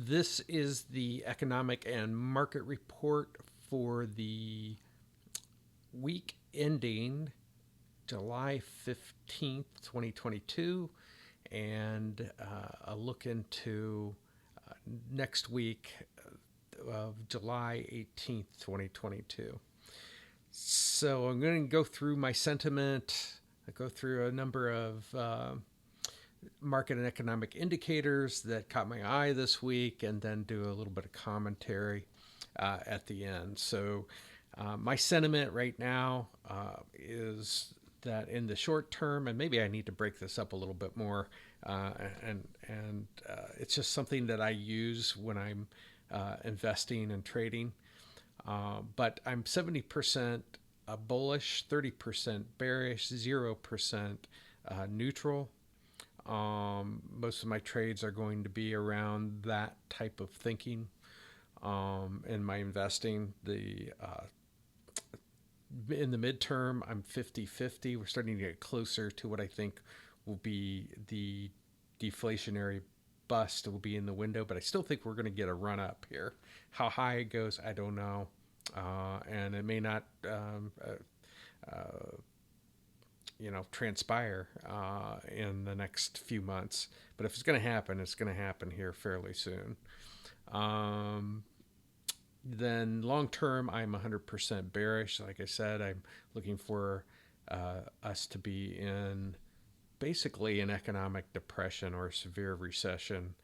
This is the economic and market report for the week ending July 15th, 2022, and a look into next week of July 18th, 2022. So I'm going to go through my sentiment, go through a number of market and economic indicators that caught my eye this week, and then do a little bit of commentary at the end. So my sentiment right now is that in the short term, and maybe I need to break this up a little bit more, and it's just something that I use when I'm investing and trading. But I'm 70% bullish, 30% bearish, 0% neutral. Most of my trades are going to be around that type of thinking in my investing. In the midterm, I'm 50-50. We're starting to get closer to what I think will be the deflationary bust. It will be in the window, but I still think we're going to get a run up here. How high it goes, I don't know. And it may not transpire in the next few months. But if it's going to happen, it's going to happen here fairly soon. Then long term, I'm 100% bearish. Like I said, I'm looking for us to be in basically an economic depression or a severe recession.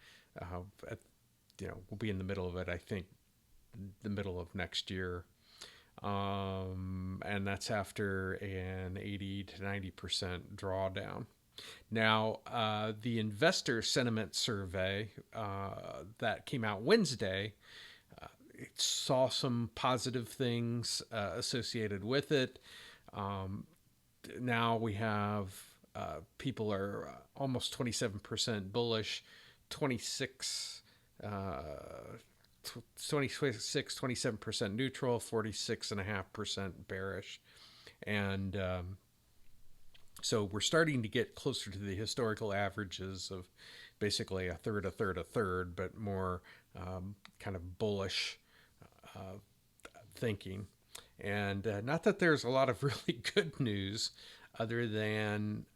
We'll be in the middle of it, I think, the middle of next year. And that's after an 80 to 90% drawdown. Now, the investor sentiment survey that came out Wednesday, it saw some positive things associated with it. Now we have people are almost 27% bullish, 27% neutral, 46.5% bearish. And so we're starting to get closer to the historical averages of basically a third, but more kind of bullish thinking. And not that there's a lot of really good news, other than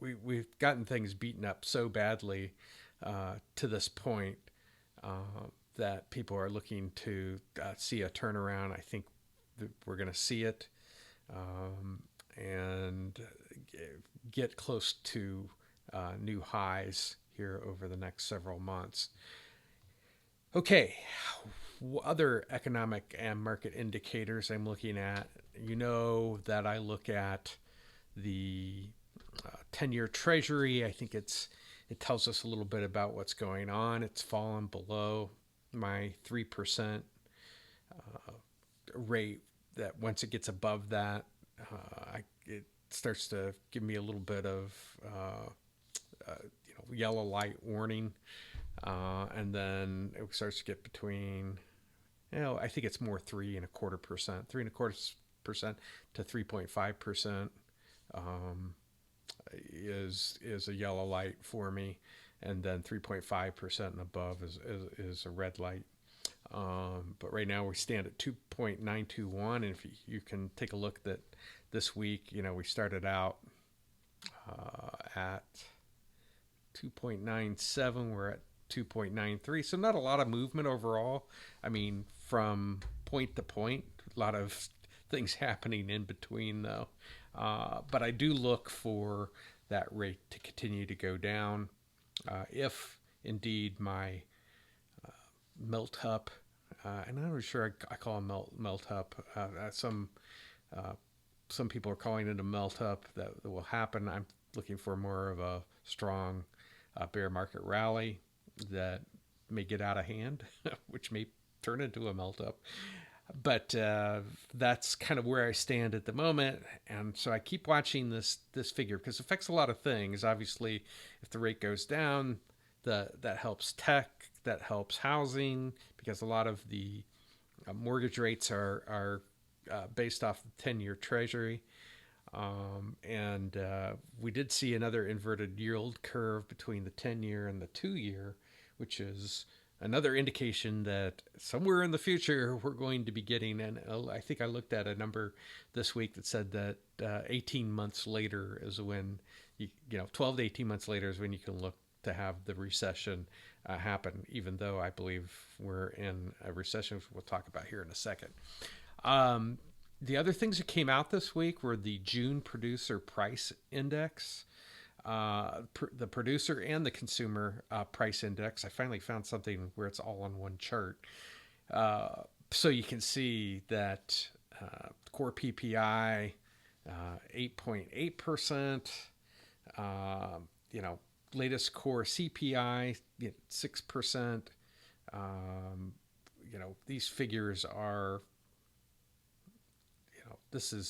we've gotten things beaten up so badly to this point that people are looking to see a turnaround. I think that we're going to see it and get close to new highs here over the next several months. Okay, other economic and market indicators I'm looking at. You know that I look at the 10-year treasury. I think it tells us a little bit about what's going on. It's fallen below my 3% rate. That once it gets above that, it starts to give me a little bit of yellow light warning. And then it starts to get between, I think it's more 3.25% to 3.5% is a yellow light for me, and then 3.5% and above is a red light. But right now we stand at 2.921, and if you can take a look that this week, we started out at 2.97. We're at 2.93, so not a lot of movement overall. I mean, from point to point, a lot of things happening in between, though. But I do look for that rate to continue to go down if indeed my melt up, and I'm not sure I call them melt up. Some people are calling it a melt up that will happen. I'm looking for more of a strong bear market rally that may get out of hand, which may turn into a melt up. But that's kind of where I stand at the moment. And so I keep watching this figure because it affects a lot of things. Obviously, if the rate goes down, that helps tech, that helps housing, because a lot of the mortgage rates are based off the 10-year treasury. And we did see another inverted yield curve between the 10-year and the 2-year, which is another indication that somewhere in the future we're going to be getting. And I think I looked at a number this week that said that 18 months later is when 12 to 18 months later is when you can look to have the recession happen, even though I believe we're in a recession, which we'll talk about here in a second. The other things that came out this week were the June Producer Price Index, the producer and the consumer price index. I finally found something where it's all on one chart. So you can see that core PPI, 8.8%, latest core CPI, 6%. These figures are, this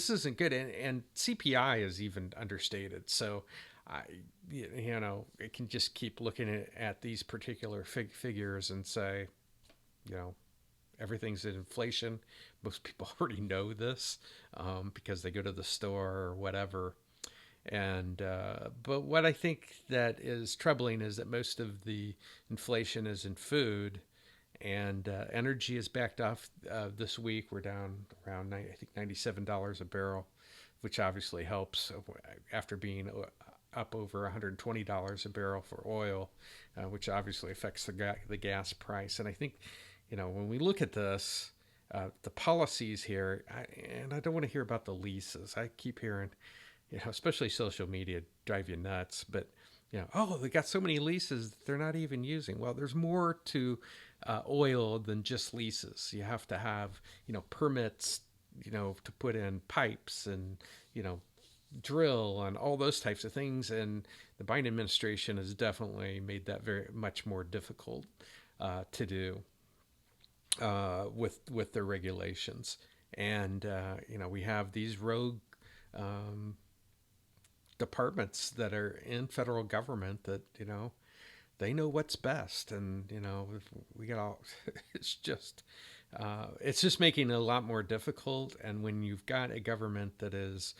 isn't good, and CPI is even understated. So, it can just keep looking at these particular figures and say, everything's in inflation. Most people already know this because they go to the store or whatever. And but what I think that is troubling is that most of the inflation is in food. And energy is backed off this week. We're down around, I think, $97 a barrel, which obviously helps after being up over $120 a barrel for oil, which obviously affects the gas price. And I think, when we look at this, the policies here, and I don't want to hear about the leases. I keep hearing, especially social media drive you nuts, but they got so many leases that they're not even using. Well, there's more to oil than just leases. You have to have, permits, to put in pipes and, drill and all those types of things. And the Biden administration has definitely made that very much more difficult to do with their regulations. And, we have these rogue departments that are in federal government that, they know what's best. And, we got all, it's just making it a lot more difficult. And when you've got a government that is,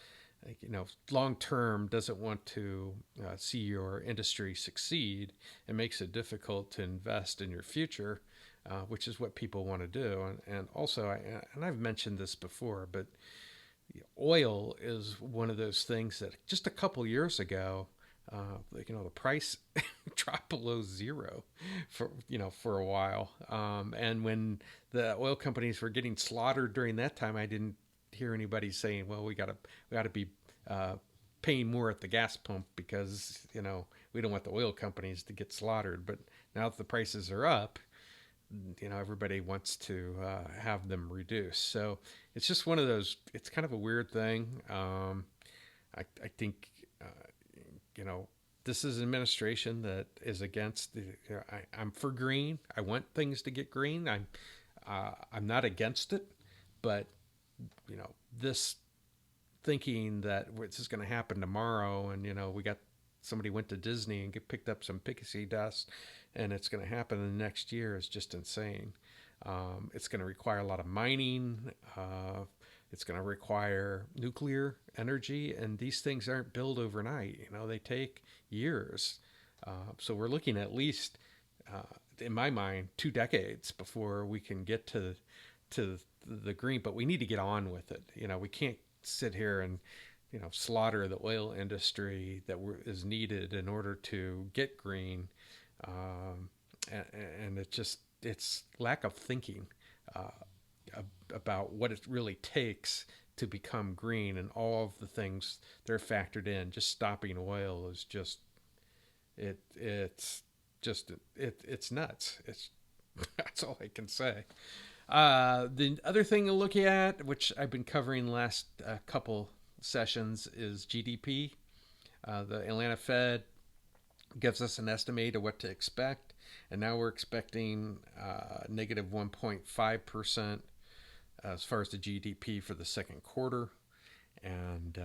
long term doesn't want to see your industry succeed, it makes it difficult to invest in your future, which is what people want to do. And also, I've mentioned this before, but oil is one of those things that just a couple years ago, the price dropped below zero for a while. And when the oil companies were getting slaughtered during that time, I didn't hear anybody saying, well, we got to be paying more at the gas pump because, we don't want the oil companies to get slaughtered. But now that the prices are up, everybody wants to have them reduced. So it's just one of those, it's kind of a weird thing. I think, this is an administration that is against I'm for green. I want things to get green. I'm not against it, but, this thinking that this is going to happen tomorrow and, somebody went to Disney and picked up some pixie dust and it's going to happen in the next year is just insane. It's going to require a lot of mining. It's going to require nuclear energy, and these things aren't built overnight. They take years. So we're looking at least, in my mind, 2 decades before we can get to the green. But we need to get on with it. We can't sit here and slaughter the oil industry that is needed in order to get green. And it's lack of thinking about what it really takes to become green, and all of the things that are factored in. Just stopping oil is just it's nuts. That's all I can say. The other thing to look at, which I've been covering the last couple sessions, is GDP. The Atlanta Fed gives us an estimate of what to expect, and now we're expecting negative 1.5% as far as the GDP for the second quarter. And,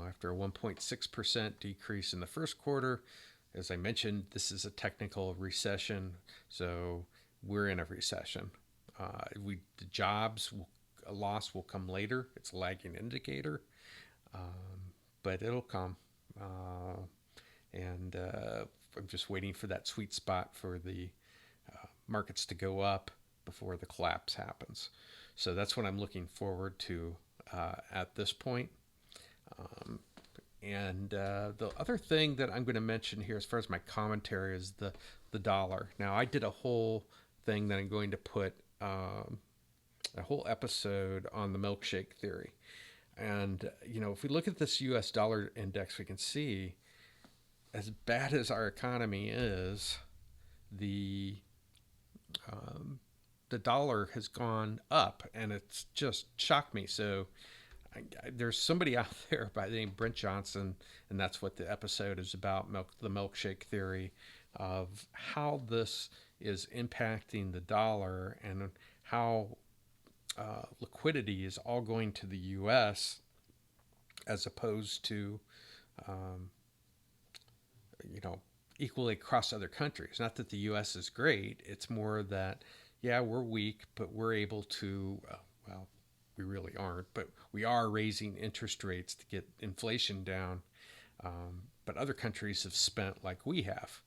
after a 1.6% decrease in the first quarter, as I mentioned, this is a technical recession, so we're in a recession. The jobs a loss will come later. It's a lagging indicator, but it'll come. And I'm just waiting for that sweet spot for the markets to go up before the collapse happens. So that's what I'm looking forward to at this point. And the other thing that I'm going to mention here, as far as my commentary, is the dollar. Now, I did a whole thing that I'm going to put a whole episode on the Milkshake Theory. And, if we look at this U.S. dollar index, we can see as bad as our economy is, the dollar has gone up, and it's just shocked me. So there's somebody out there by the name Brent Johnson, and that's what the episode is about, the Milkshake Theory, of how this is impacting the dollar and how liquidity is all going to the U.S. as opposed to, equally across other countries. Not that the U.S. is great. It's more that, yeah, we're weak, but we're able to, we really aren't, but we are raising interest rates to get inflation down. But other countries have spent like we have.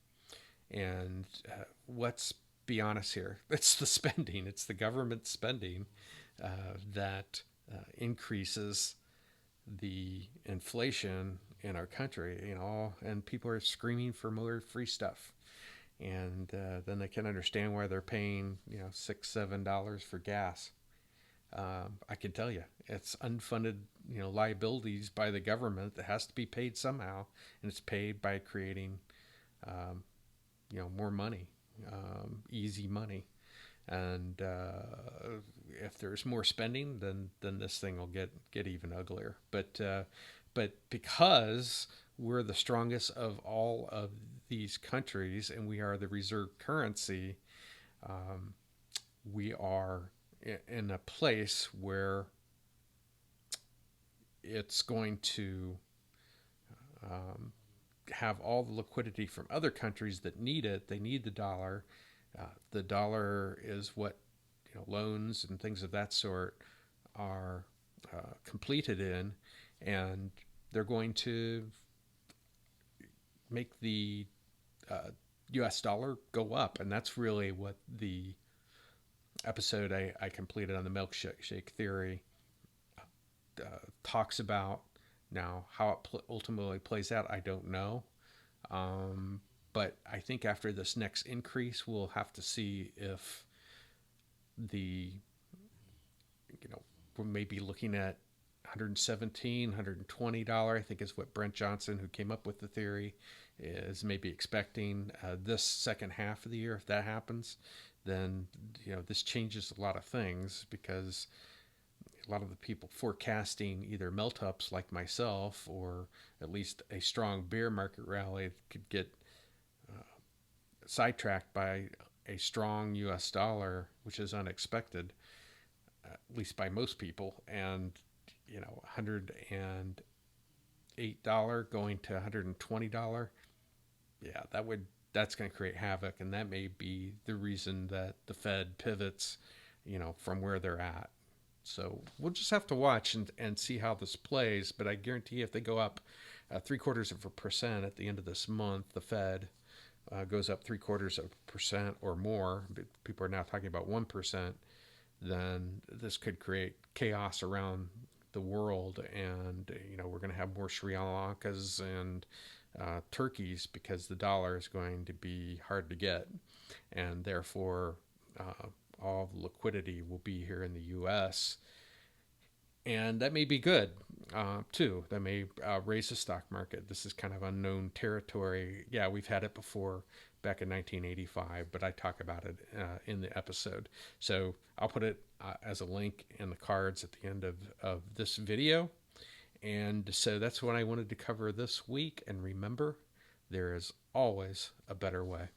And let's be honest here. It's the spending. It's the government spending that increases the inflation in our country, and people are screaming for more free stuff. And then they can understand why they're paying, $6-7 for gas. I can tell you, it's unfunded, liabilities by the government that has to be paid somehow, and it's paid by creating, more money, easy money. And if there's more spending, then this thing will get even uglier. But because we're the strongest of all of these countries, and we are the reserve currency, we are in a place where it's going to have all the liquidity from other countries that need it. They need the dollar. The dollar is what loans and things of that sort are completed in, and they're going to make the U.S. dollar go up. And that's really what the episode I completed on the Milkshake Theory talks about. Now, how it ultimately plays out, I don't know. But I think after this next increase, we'll have to see if we may be looking at $117, $120, I think is what Brent Johnson, who came up with the theory, is maybe expecting this second half of the year. If that happens, then this changes a lot of things, because a lot of the people forecasting either melt-ups like myself, or at least a strong bear market rally, could get sidetracked by a strong U.S. dollar, which is unexpected, at least by most people. And $108 going to $120, yeah, that's going to create havoc, and that may be the reason that the Fed pivots, from where they're at. So we'll just have to watch and see how this plays. But I guarantee if they go up 0.75% at the end of this month, the Fed goes up 0.75% or more, but people are now talking about 1%, then this could create chaos around the world. And, we're going to have more Sri Lankas and turkeys, because the dollar is going to be hard to get. And therefore, all the liquidity will be here in the U.S., and that may be good, too. That may raise the stock market. This is kind of unknown territory. Yeah, we've had it before back in 1985, but I talk about it in the episode. So I'll put it as a link in the cards at the end of this video. And so that's what I wanted to cover this week. And remember, there is always a better way.